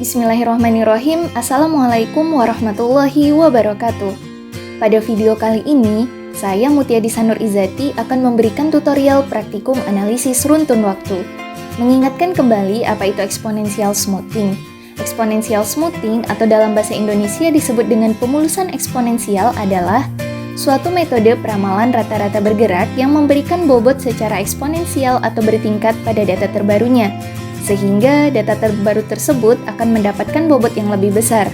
Bismillahirrahmanirrahim. Assalamualaikum warahmatullahi wabarakatuh. Pada video kali ini, saya Mutia Disanur Izati akan memberikan tutorial praktikum analisis runtun waktu. Mengingatkan kembali apa itu eksponensial smoothing. Eksponensial smoothing atau dalam bahasa Indonesia disebut dengan pemulusan eksponensial adalah suatu metode peramalan rata-rata bergerak yang memberikan bobot secara eksponensial atau bertingkat pada data terbarunya, sehingga data terbaru tersebut akan mendapatkan bobot yang lebih besar.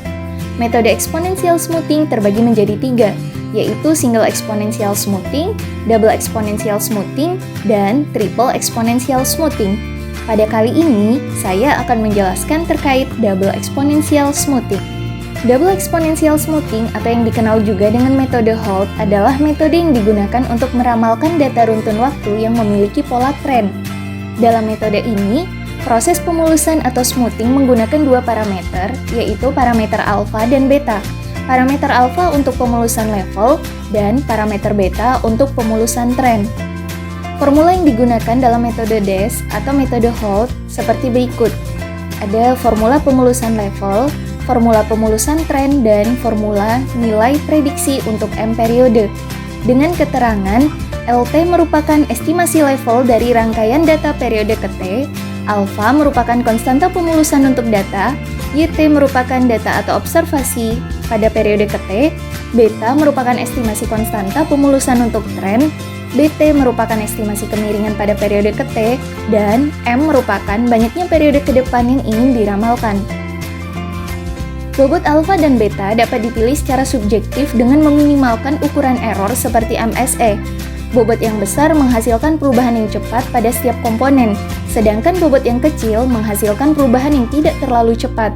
Metode exponential smoothing terbagi menjadi 3, yaitu single exponential smoothing, double exponential smoothing, dan triple exponential smoothing. Pada kali ini, saya akan menjelaskan terkait double exponential smoothing. Double exponential smoothing atau yang dikenal juga dengan metode Holt adalah metode yang digunakan untuk meramalkan data runtun waktu yang memiliki pola tren. Dalam metode ini, proses pemulusan atau smoothing menggunakan dua parameter, yaitu parameter alfa dan beta. Parameter alfa untuk pemulusan level dan parameter beta untuk pemulusan tren. Formula yang digunakan dalam metode DES atau metode Holt seperti berikut. Ada formula pemulusan level, formula pemulusan tren, dan formula nilai prediksi untuk M periode. Dengan keterangan, LT merupakan estimasi level dari rangkaian data periode ke T, alfa merupakan konstanta pemulusan untuk data, YT merupakan data atau observasi pada periode ke T, beta merupakan estimasi konstanta pemulusan untuk tren, BT merupakan estimasi kemiringan pada periode ke T, dan M merupakan banyaknya periode ke depan yang ingin diramalkan. Bobot alfa dan beta dapat dipilih secara subjektif dengan meminimalkan ukuran error seperti MSE. Bobot yang besar menghasilkan perubahan yang cepat pada setiap komponen, sedangkan bobot yang kecil menghasilkan perubahan yang tidak terlalu cepat.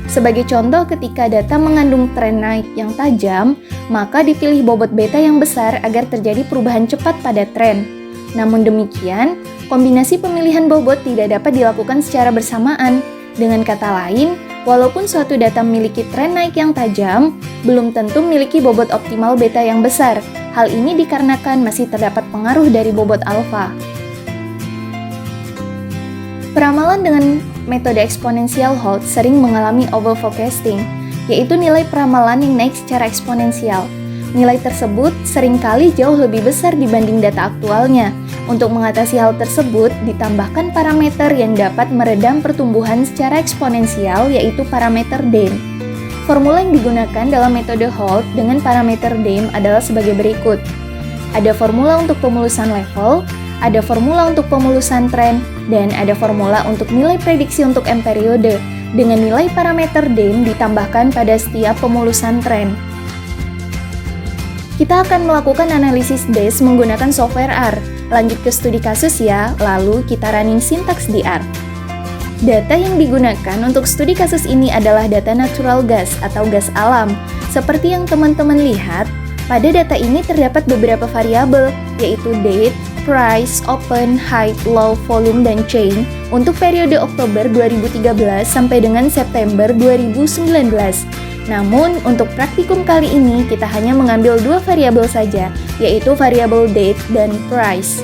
Sebagai contoh, ketika data mengandung tren naik yang tajam, maka dipilih bobot beta yang besar agar terjadi perubahan cepat pada tren. Namun demikian, kombinasi pemilihan bobot tidak dapat dilakukan secara bersamaan. Dengan kata lain, walaupun suatu data memiliki tren naik yang tajam, belum tentu memiliki bobot optimal beta yang besar. Hal ini dikarenakan masih terdapat pengaruh dari bobot alfa. Peramalan dengan metode eksponensial Holt sering mengalami overforecasting, yaitu nilai peramalan yang naik secara eksponensial. Nilai tersebut seringkali jauh lebih besar dibanding data aktualnya. Untuk mengatasi hal tersebut, ditambahkan parameter yang dapat meredam pertumbuhan secara eksponensial, yaitu parameter DEM. Formula yang digunakan dalam metode Holt dengan parameter DEM adalah sebagai berikut. Ada formula untuk pemulusan level, ada formula untuk pemulusan tren, dan ada formula untuk nilai prediksi untuk M periode, dengan nilai parameter DEM ditambahkan pada setiap pemulusan tren. Kita akan melakukan analisis DES menggunakan software R. Lanjut ke studi kasus ya, lalu kita running sintaks di R. Data yang digunakan untuk studi kasus ini adalah data natural gas atau gas alam. Seperti yang teman-teman lihat, pada data ini terdapat beberapa variabel, yaitu date, price, open, height, low, volume, dan chain untuk periode Oktober 2013 sampai dengan September 2019. Namun, untuk praktikum kali ini kita hanya mengambil dua variabel saja, yaitu variabel date dan price.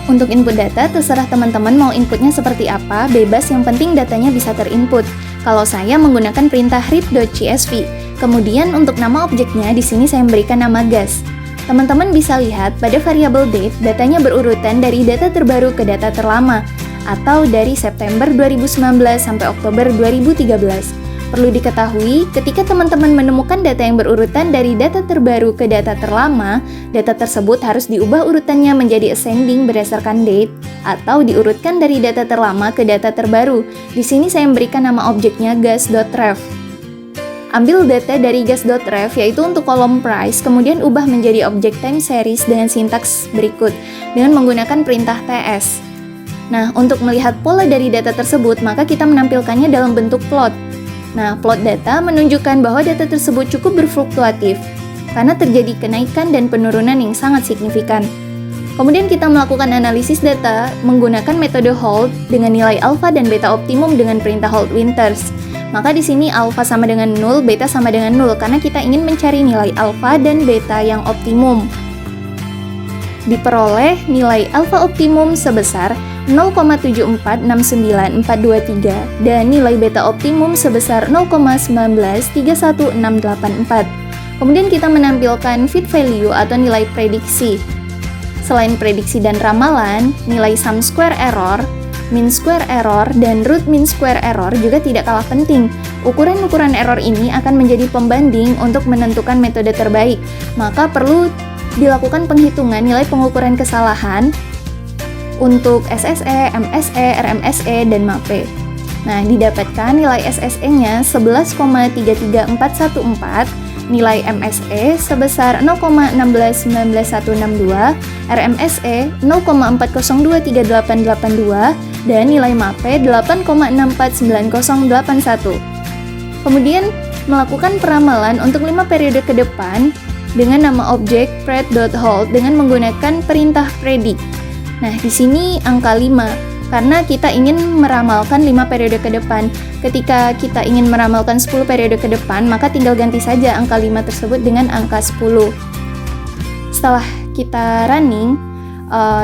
Untuk input data, terserah teman-teman mau inputnya seperti apa, bebas, yang penting datanya bisa terinput. Kalau saya menggunakan perintah read.csv. Kemudian untuk nama objeknya, di sini saya memberikan nama gas. Teman-teman bisa lihat pada variabel date, datanya berurutan dari data terbaru ke data terlama, atau dari September 2019 sampai Oktober 2013. Perlu diketahui, ketika teman-teman menemukan data yang berurutan dari data terbaru ke data terlama, data tersebut harus diubah urutannya menjadi ascending berdasarkan date, atau diurutkan dari data terlama ke data terbaru. Di sini saya memberikan nama objeknya gas.ref. Ambil data dari gas.ref, yaitu untuk kolom price, kemudian ubah menjadi objek time series dengan sintaks berikut, dengan menggunakan perintah ts. Nah, untuk melihat pola dari data tersebut, maka kita menampilkannya dalam bentuk plot. Nah, plot data menunjukkan bahwa data tersebut cukup berfluktuatif, karena terjadi kenaikan dan penurunan yang sangat signifikan. Kemudian kita melakukan analisis data menggunakan metode Holt dengan nilai alfa dan beta optimum dengan perintah Holt-Winters. Maka di sini alfa sama dengan 0, beta sama dengan 0, karena kita ingin mencari nilai alfa dan beta yang optimum. Diperoleh nilai alfa optimum sebesar 0,7469423 dan nilai beta optimum sebesar 0,1931684. Kemudian kita menampilkan fit value atau nilai prediksi. Selain prediksi dan ramalan, nilai sum square error, mean square error, dan root mean square error juga tidak kalah penting. Ukuran-ukuran error ini akan menjadi pembanding untuk menentukan metode terbaik. Maka perlu dilakukan penghitungan nilai pengukuran kesalahan untuk SSE, MSE, RMSE, dan MAPE. Nah, didapatkan nilai SSE-nya 11,33414, nilai MSE sebesar 0,1699162, RMSE 0,402882, dan nilai MAPE 8,649081. Kemudian, melakukan peramalan untuk 5 periode ke depan dengan nama objek pred.hold dengan menggunakan perintah predict. Nah, di sini angka 5, karena kita ingin meramalkan 5 periode ke depan. Ketika kita ingin meramalkan 10 periode ke depan, maka tinggal ganti saja angka 5 tersebut dengan angka 10. Setelah kita running,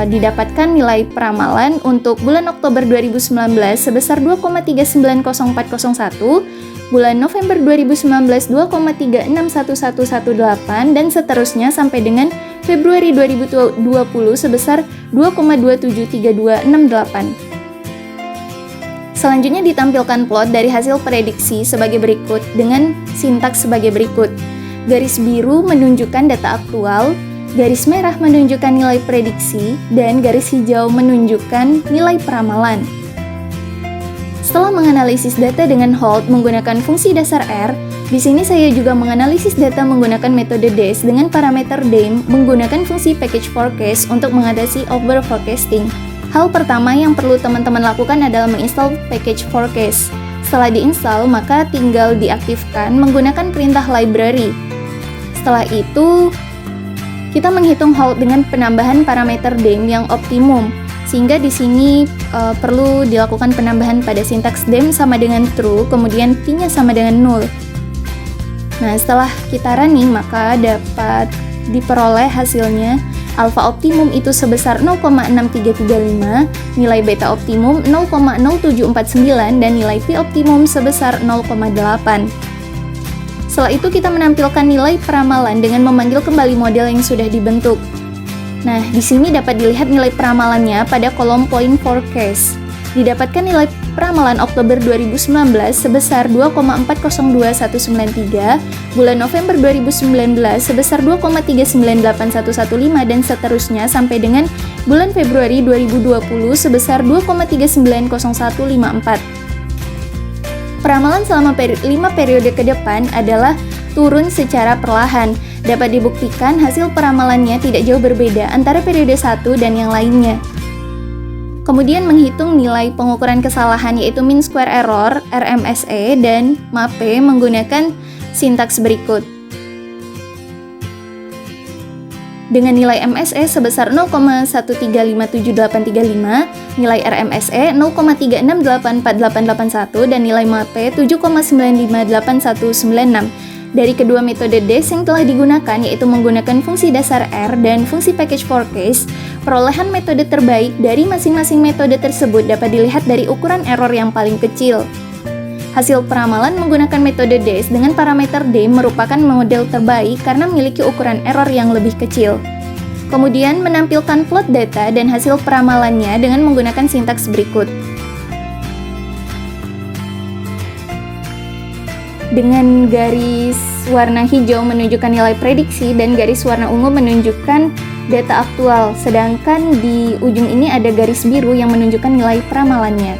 didapatkan nilai peramalan untuk bulan Oktober 2019 sebesar 2,390401, bulan November 2019 2,361118, dan seterusnya sampai dengan Februari 2020 sebesar 2,273268. Selanjutnya ditampilkan plot dari hasil prediksi sebagai berikut dengan sintaks sebagai berikut. Garis biru menunjukkan data aktual, garis merah menunjukkan nilai prediksi, dan garis hijau menunjukkan nilai peramalan. Setelah menganalisis data dengan hold menggunakan fungsi dasar R, di sini saya juga menganalisis data menggunakan metode DES dengan parameter DAME menggunakan fungsi package forecast untuk mengatasi over forecasting. Hal pertama yang perlu teman-teman lakukan adalah menginstal package forecast. Setelah diinstal, maka tinggal diaktifkan menggunakan perintah library. Setelah itu, kita menghitung hold dengan penambahan parameter DAME yang optimum, sehingga di sini perlu dilakukan penambahan pada sintaks DAME sama dengan true, kemudian p-nya sama dengan null. Nah, setelah kita running, maka dapat diperoleh hasilnya alpha optimum itu sebesar 0,6335, nilai beta optimum 0,0749, dan nilai p optimum sebesar 0,8. Setelah itu kita menampilkan nilai peramalan dengan memanggil kembali model yang sudah dibentuk. Nah, di sini dapat dilihat nilai peramalannya pada kolom point forecast. Didapatkan nilai peramalan Oktober 2019 sebesar 2,402193, bulan November 2019 sebesar 2,398115, dan seterusnya sampai dengan bulan Februari 2020 sebesar 2,390154. Peramalan selama 5 periode ke depan adalah turun secara perlahan. Dapat dibuktikan hasil peramalannya tidak jauh berbeda antara periode 1 dan yang lainnya. Kemudian menghitung nilai pengukuran kesalahan yaitu mean square error, RMSE, dan MAPE menggunakan sintaks berikut. Dengan nilai MSE sebesar 0,1357835, nilai RMSE 0,36848881, dan nilai MAPE 7,958196. Dari kedua metode DES yang telah digunakan, yaitu menggunakan fungsi dasar R dan fungsi package forecast, perolehan metode terbaik dari masing-masing metode tersebut dapat dilihat dari ukuran error yang paling kecil. Hasil peramalan menggunakan metode DES dengan parameter D merupakan model terbaik karena memiliki ukuran error yang lebih kecil. Kemudian menampilkan plot data dan hasil peramalannya dengan menggunakan sintaks berikut. Dengan garis warna hijau menunjukkan nilai prediksi dan garis warna ungu menunjukkan data aktual, sedangkan di ujung ini ada garis biru yang menunjukkan nilai peramalannya.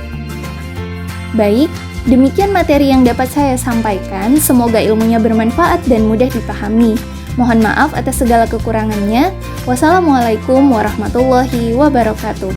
Baik, demikian materi yang dapat saya sampaikan. Semoga ilmunya bermanfaat dan mudah dipahami. Mohon maaf atas segala kekurangannya. Wassalamualaikum warahmatullahi wabarakatuh.